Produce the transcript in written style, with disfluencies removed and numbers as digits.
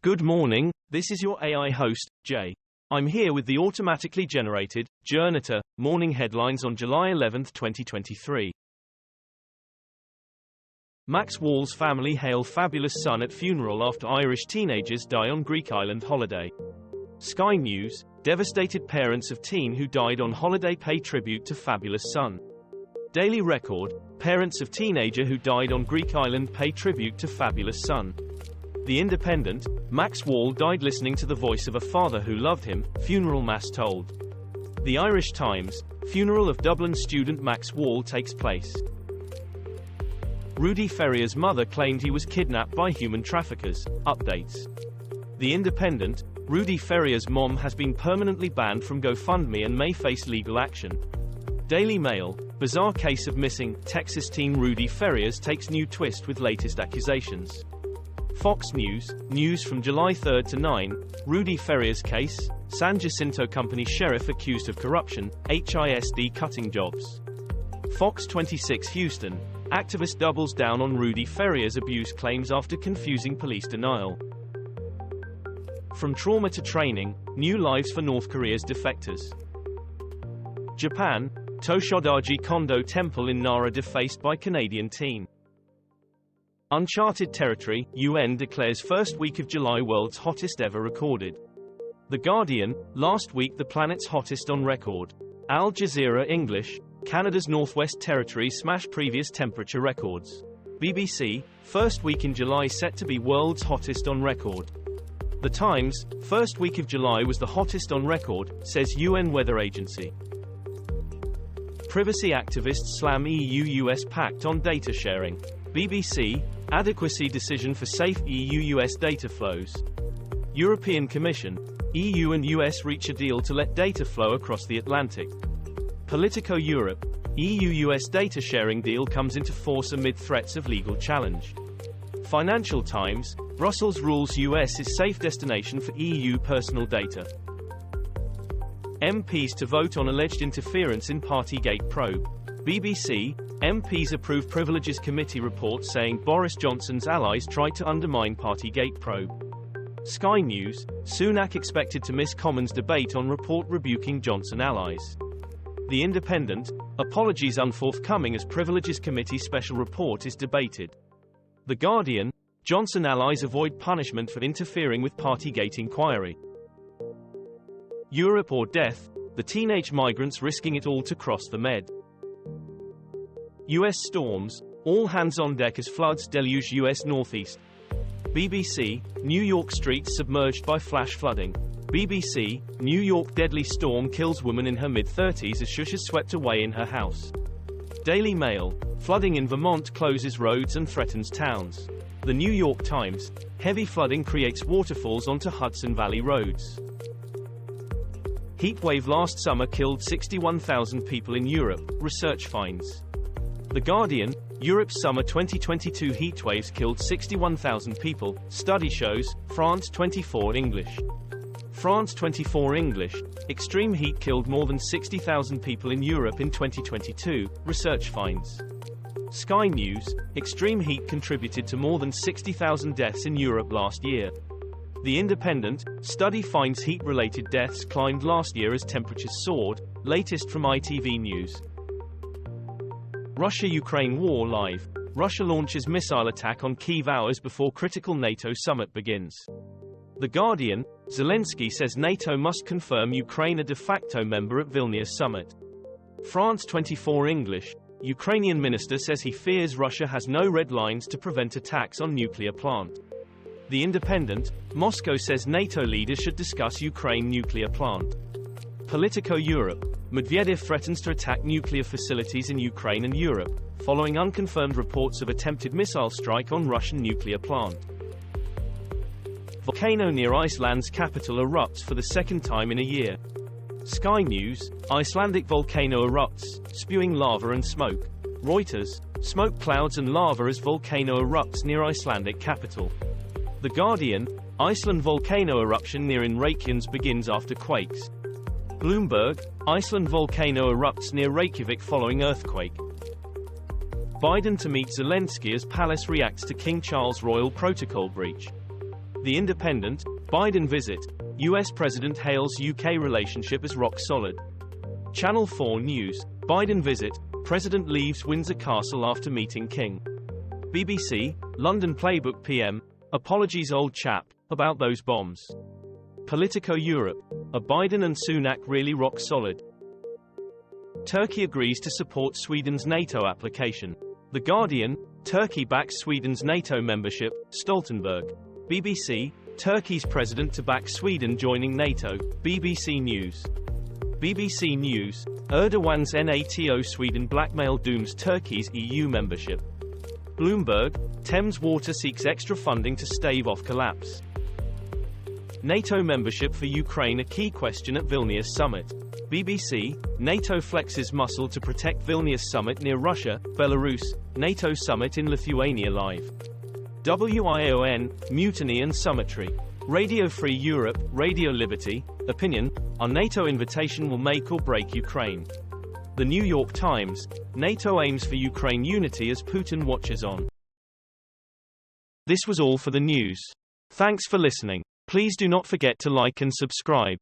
Good morning, this is your AI host, Jay. I'm here with the automatically generated, Journato, morning headlines on July 11, 2023. Max Wall's family hail fabulous son at funeral after Irish teenagers die on Greek island holiday. Sky News, devastated parents of teen who died on holiday pay tribute to fabulous son. Daily Record, parents of teenager who died on Greek island pay tribute to fabulous son. The Independent, Max Wall died listening to the voice of a father who loved him, funeral mass told. The Irish Times, funeral of Dublin student Max Wall takes place. Rudy Ferrier's mother claimed he was kidnapped by human traffickers. Updates. The Independent, Rudy Ferrier's mom has been permanently banned from GoFundMe and may face legal action. Daily Mail, bizarre case of missing Texas teen Rudy Ferriers takes new twist with latest accusations. Fox News, news from July 3 to 9, Rudy Ferrier's case, San Jacinto Company sheriff accused of corruption, HISD cutting jobs. Fox 26 Houston, activist doubles down on Rudy Ferrier's abuse claims after confusing police denial. From trauma to training, new lives for North Korea's defectors. Japan, Toshodaji Kondo Temple in Nara defaced by Canadian teen. Uncharted territory, UN declares first week of July world's hottest ever recorded. The Guardian, last week the planet's hottest on record. Al Jazeera English, Canada's Northwest Territory smashed previous temperature records. BBC, first week in July set to be world's hottest on record. The Times, first week of July was the hottest on record, says UN Weather Agency. Privacy activists slam EU-US pact on data sharing. BBC, adequacy decision for safe EU-US data flows. European Commission, EU and US reach a deal to let data flow across the Atlantic. Politico Europe, EU-US data sharing deal comes into force amid threats of legal challenge. Financial Times, Brussels rules US is safe destination for EU personal data. MPs to vote on alleged interference in Partygate probe. BBC, MPs approve Privileges Committee report saying Boris Johnson's allies tried to undermine Partygate probe. Sky News, Sunak expected to miss Commons debate on report rebuking Johnson allies. The Independent, apologies unforthcoming as Privileges Committee special report is debated. The Guardian, Johnson allies avoid punishment for interfering with Partygate inquiry. Europe or death, the teenage migrants risking it all to cross the Med. U.S. storms, all hands on deck as floods deluge U.S. northeast. BBC, New York streets submerged by flash flooding. BBC, New York deadly storm kills woman in her mid-30s as shush is swept away in her house. Daily Mail, flooding in Vermont closes roads and threatens towns. The New York Times, heavy flooding creates waterfalls onto Hudson Valley roads. Heatwave last summer killed 61,000 people in Europe, research finds. The Guardian, Europe's summer 2022 heatwaves killed 61,000 people, study shows, France 24 English. France 24 English, extreme heat killed more than 60,000 people in Europe in 2022, research finds. Sky News, extreme heat contributed to more than 60,000 deaths in Europe last year. The Independent, study finds heat-related deaths climbed last year as temperatures soared, latest from ITV News. Russia-Ukraine war live. Russia launches missile attack on Kyiv hours before critical Nato summit begins. The Guardian, Zelensky says NATO must confirm Ukraine a de facto member at Vilnius summit. France 24 English, Ukrainian minister says he fears Russia has no red lines to prevent attacks on nuclear plant. The Independent, Moscow says NATO leaders should discuss Ukraine nuclear plant. Politico Europe, Medvedev threatens to attack nuclear facilities in Ukraine and Europe, following unconfirmed reports of attempted missile strike on Russian nuclear plant. Volcano near Iceland's capital erupts for the second time in a year. Sky News, Icelandic volcano erupts, spewing lava and smoke. Reuters, smoke clouds and lava as volcano erupts near Icelandic capital. The Guardian, Iceland volcano eruption near Reykjanes begins after quakes. Bloomberg, Iceland volcano erupts near Reykjavik following earthquake. Biden to meet Zelensky as palace reacts to King Charles royal protocol breach. The Independent, Biden visit. US President hails UK relationship as rock solid. Channel 4 News. Biden visit. President leaves Windsor Castle after meeting King. BBC, London Playbook PM. Apologies old chap, about those bombs. Politico Europe. Are Biden and Sunak really rock solid? Turkey agrees to support Sweden's NATO application. The Guardian. Turkey backs Sweden's NATO membership, Stoltenberg. BBC, Turkey's president to back Sweden joining NATO. BBC News. BBC News, Erdogan's NATO Sweden blackmail dooms Turkey's EU membership. Bloomberg, Thames Water seeks extra funding to stave off collapse. NATO membership for Ukraine a key question at Vilnius summit. BBC, NATO flexes muscle to protect Vilnius summit near Russia, Belarus, NATO summit in Lithuania live. WION, mutiny and summitry. Radio Free Europe, Radio Liberty, opinion, our NATO invitation will make or break Ukraine. The New York Times, NATO aims for Ukraine unity as Putin watches on. This was all for the news. Thanks for listening. Please do not forget to like and subscribe.